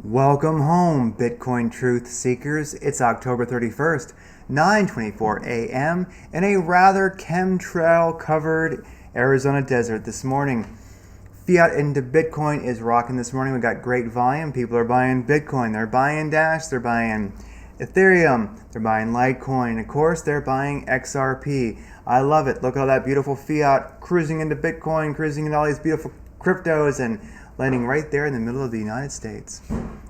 Welcome home, Bitcoin truth seekers. It's October 31st, 9:24 a.m. in a rather chemtrail-covered Arizona desert this morning. Fiat into Bitcoin is rocking this morning. We got great volume. People are buying Bitcoin. They're buying Dash. They're buying Ethereum. They're buying Litecoin. Of course, they're buying XRP. I love it. Look at all that beautiful fiat cruising into Bitcoin, cruising into all these beautiful cryptos, and landing right there in the middle of the United States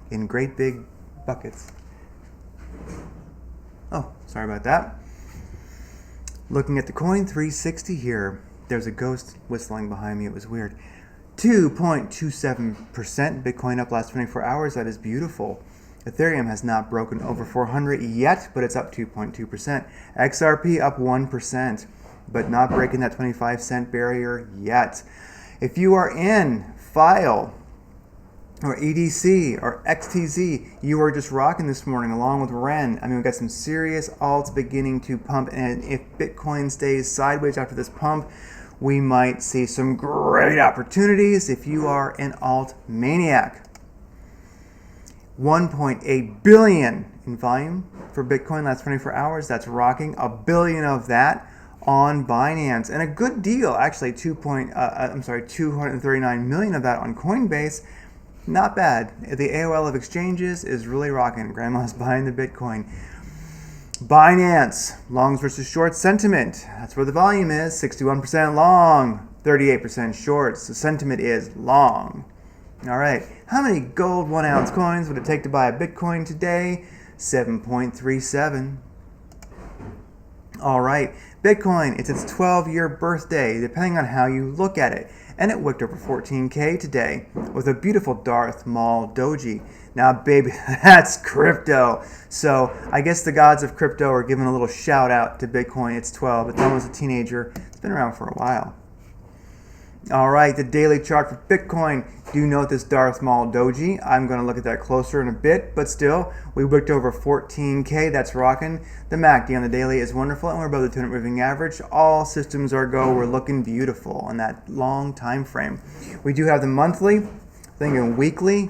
in great big buckets. Oh, sorry about that. Looking at the coin 360 here. There's a ghost whistling behind me. It was weird. 2.27% Bitcoin up last 24 hours. That is beautiful. Ethereum has not broken over 400 yet, but it's up 2.2%. XRP up 1%, but not breaking that 25-cent barrier yet. If you are in FILE or EDC or XTZ, you are just rocking this morning along with REN. I mean, we've got some serious alts beginning to pump, and if Bitcoin stays sideways after this pump, we might see some great opportunities if you are an alt maniac. 1.8 billion in volume for Bitcoin last 24 hours. That's rocking. $1 billion of that on Binance, and a good deal actually. 239 million of that on Coinbase. Not bad. The AOL of exchanges is really rocking. Grandma's buying the Bitcoin. Binance, longs versus short sentiment. That's where the volume is. 61% long, 38% shorts. The sentiment is long. All right. How many gold 1 ounce coins would it take to buy a Bitcoin today? 7.37. All right. Bitcoin, it's its 12-year birthday, depending on how you look at it. And it wicked over 14K today with a beautiful Darth Maul doji. Now, baby, that's crypto. So I guess the gods of crypto are giving a little shout out to Bitcoin. It's 12. It's almost a teenager. It's been around for a while. All right, the daily chart for Bitcoin. Do note this Darth Maul doji. I'm going to look at that closer in a bit, but still, we wicked over 14K. That's rocking. The MACD on the daily is wonderful, and we're above the 200 moving average. All systems are go. We're looking beautiful on that long time frame. We do have the monthly, thinking weekly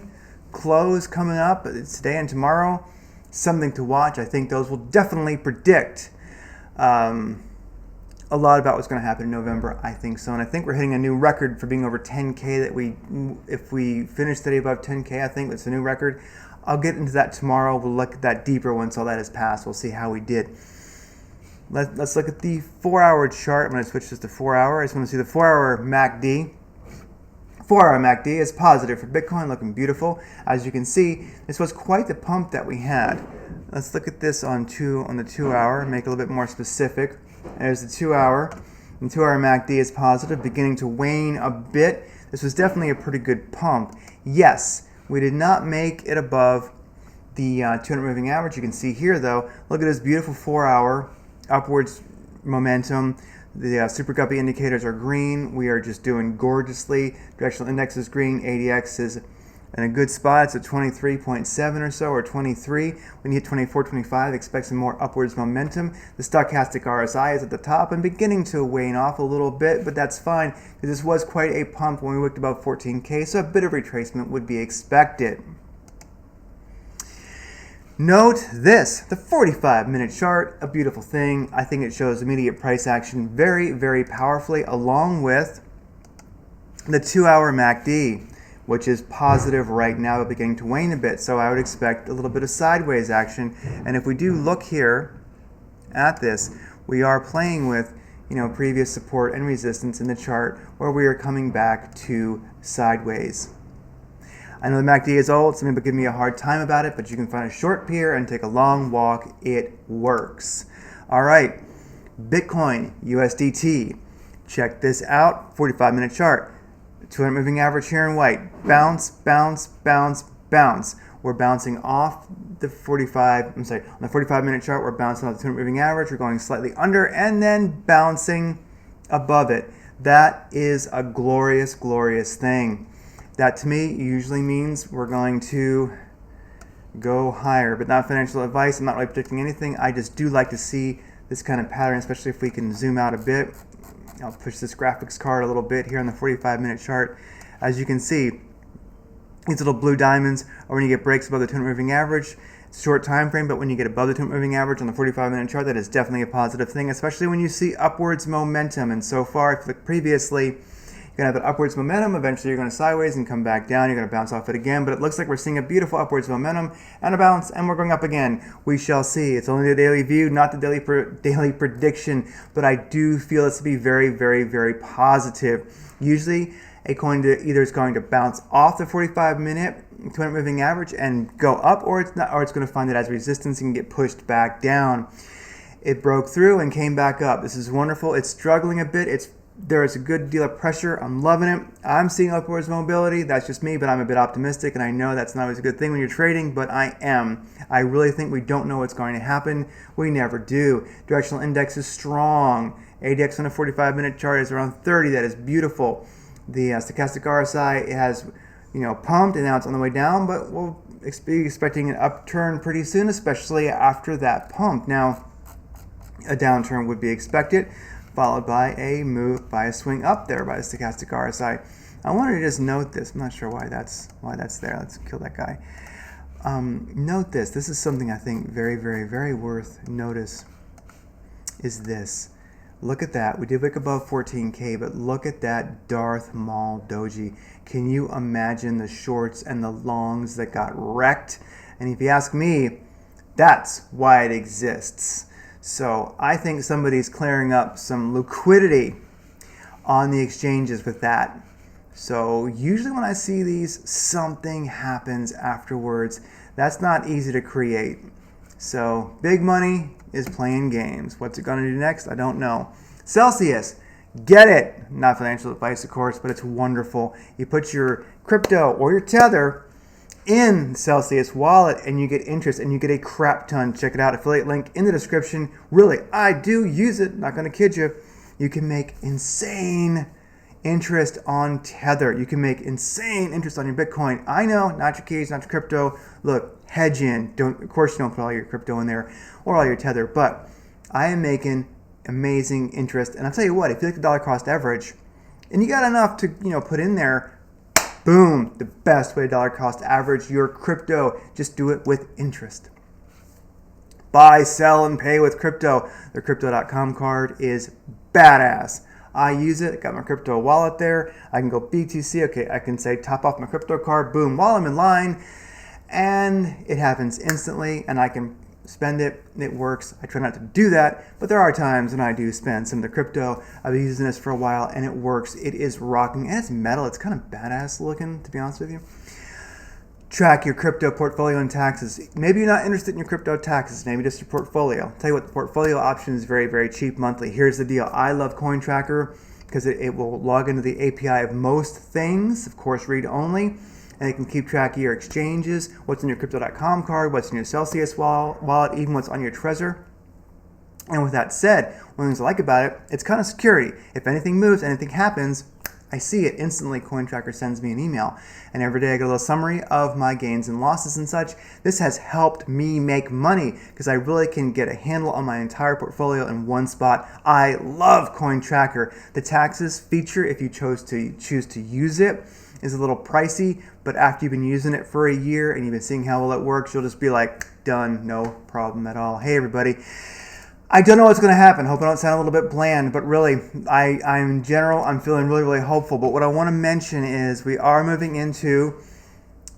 close coming up. It's today and tomorrow. Something to watch. I think those will definitely predict a lot about what's going to happen in November. I think so, and I think we're hitting a new record for being over 10K. If we finish today above 10K, I think it's a new record. I'll get into that tomorrow. We'll look at that deeper once all that is passed. We'll see how we did. Let's look at the 4-hour chart. I'm going to switch this to 4-hour. I just want to see the 4-hour MACD. 4-hour MACD is positive for Bitcoin, looking beautiful. As you can see, this was quite the pump that we had. Let's look at this on the 2-hour, make it a little bit more specific. There's the 2-hour. And 2-hour MACD is positive, beginning to wane a bit. This was definitely a pretty good pump. Yes, we did not make it above the 200 moving average. You can see here, though, look at this beautiful 4-hour upwards momentum. The super guppy indicators are green. We are just doing gorgeously. Directional index is green. ADX is in a good spot. It's at 23.7 or so, or 23. When you hit 24, 25, expect some more upwards momentum. The stochastic RSI is at the top and beginning to wane off a little bit, but that's fine because this was quite a pump when we looked above 14K, so a bit of retracement would be expected. Note this, the 45-minute chart, a beautiful thing. I think it shows immediate price action very, very powerfully, along with the 2-hour MACD, which is positive right now, but beginning to wane a bit. So I would expect a little bit of sideways action. And if we do look here at this, we are playing with, previous support and resistance in the chart where we are coming back to sideways. I know the MACD is old, some people give me a hard time about it, but you can find a short pier and take a long walk. It works. All right, Bitcoin, USDT. Check this out, 45-minute chart. 200 moving average here in white. Bounce, bounce, bounce, bounce. We're bouncing off the 45-minute chart, we're bouncing off the 200 moving average. We're going slightly under and then bouncing above it. That is a glorious, glorious thing. That to me usually means we're going to go higher, but not financial advice. I'm not really predicting anything. I just do like to see this kind of pattern, especially if we can zoom out a bit. I'll push this graphics card a little bit here on the 45-minute chart. As you can see, These little blue diamonds are when you get breaks above the 200 moving average. It's a short time frame, but when you get above the 200 moving average on the 45-minute chart, that is definitely a positive thing, especially when you see upwards momentum. And so far, if you look previously, you're going to have that upwards momentum. Eventually, you're going to sideways and come back down. You're going to bounce off it again. But it looks like we're seeing a beautiful upwards momentum and a bounce, and we're going up again. We shall see. It's only the daily view, not the daily prediction. But I do feel this to be very, very, very positive. Usually, a coin either is going to bounce off the 45-minute 200 moving average and go up, or it's not, or it's going to find it as resistance and get pushed back down. It broke through and came back up. This is wonderful. It's struggling a bit. There is a good deal of pressure. I'm loving it. I'm seeing upwards mobility. That's just me, but I'm a bit optimistic, and I know that's not always a good thing when you're trading, but I am. I really think we don't know what's going to happen. We never do. Directional index is strong. ADX on a 45-minute chart is around 30. That is beautiful. The stochastic RSI has, pumped, and now it's on the way down, but we'll be expecting an upturn pretty soon, especially after that pump. Now, a downturn would be expected, followed by a move, by a swing up there by the stochastic RSI. I wanted to just note this. I'm not sure why that's there. Let's kill that guy. Note this. This is something I think very, very, very worth notice. Is this? Look at that. We did wick above 14K, but look at that Darth Maul doji. Can you imagine the shorts and the longs that got wrecked? And if you ask me, that's why it exists. So I think somebody's clearing up some liquidity on the exchanges with that. So usually when I see these, something happens afterwards. That's not easy to create. So big money is playing games. What's it going to do next? I don't know. Celsius, get it. Not financial advice, of course, but it's wonderful. You put your crypto or your tether in Celsius wallet and you get interest and you get a crap ton. Check it out. Affiliate link in the description. Really, I do use it. Not going to kid you. You can make insane interest on Tether. You can make insane interest on your Bitcoin. I know, not your keys, not your crypto. Look, hedge in. Of course, you don't put all your crypto in there or all your Tether, but I am making amazing interest. And I'll tell you what, if you like the dollar cost average and you got enough to put in there, boom, the best way to dollar cost average your crypto. Just do it with interest. Buy, sell, and pay with crypto. The Crypto.com card is badass. I use it. I got my crypto wallet there. I can go BTC. Okay, I can say top off my crypto card. Boom, while I'm in line. And it happens instantly, and I can spend it. It works. I try not to do that, but there are times when I do spend some of the crypto. I've been using this for a while, and it works. It is rocking, and it's metal. It's kind of badass looking, to be honest with you. Track your crypto portfolio and taxes. Maybe you're not interested in your crypto taxes, maybe just your portfolio. I'll tell you what, the portfolio option is very, very cheap monthly. Here's the deal. I love Coin Tracker because it will log into the API of most things, of course, read only, and it can keep track of your exchanges, what's in your Crypto.com card, what's in your Celsius wallet, even what's on your Trezor. And with that said, one of the things I like about it, it's kind of security. If anything moves, anything happens, I see it instantly. Coin Tracker sends me an email, and every day I get a little summary of my gains and losses and such. This has helped me make money because I really can get a handle on my entire portfolio in one spot. I love Coin Tracker. The taxes feature, if you choose to use it, is a little pricey, but after you've been using it for a year and you've been seeing how well it works, you'll just be like, done, no problem at all. Hey everybody. I don't know what's going to happen. Hope I don't sound a little bit bland, but really, I'm in general, I'm feeling really, really hopeful. But what I want to mention is we are moving into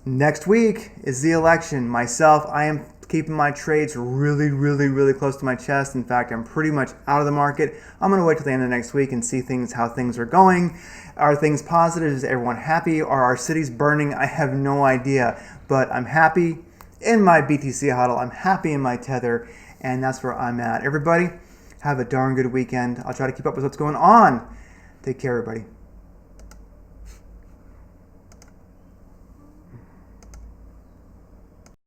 next week is the election. Myself, I am keeping my trades really, really, really close to my chest. In fact, I'm pretty much out of the market. I'm going to wait till the end of next week and see how things are going. Are things positive? Is everyone happy? Are our cities burning? I have no idea, but I'm happy in my BTC HODL. I'm happy in my Tether. And that's where I'm at. Everybody, have a darn good weekend. I'll try to keep up with what's going on. Take care, everybody.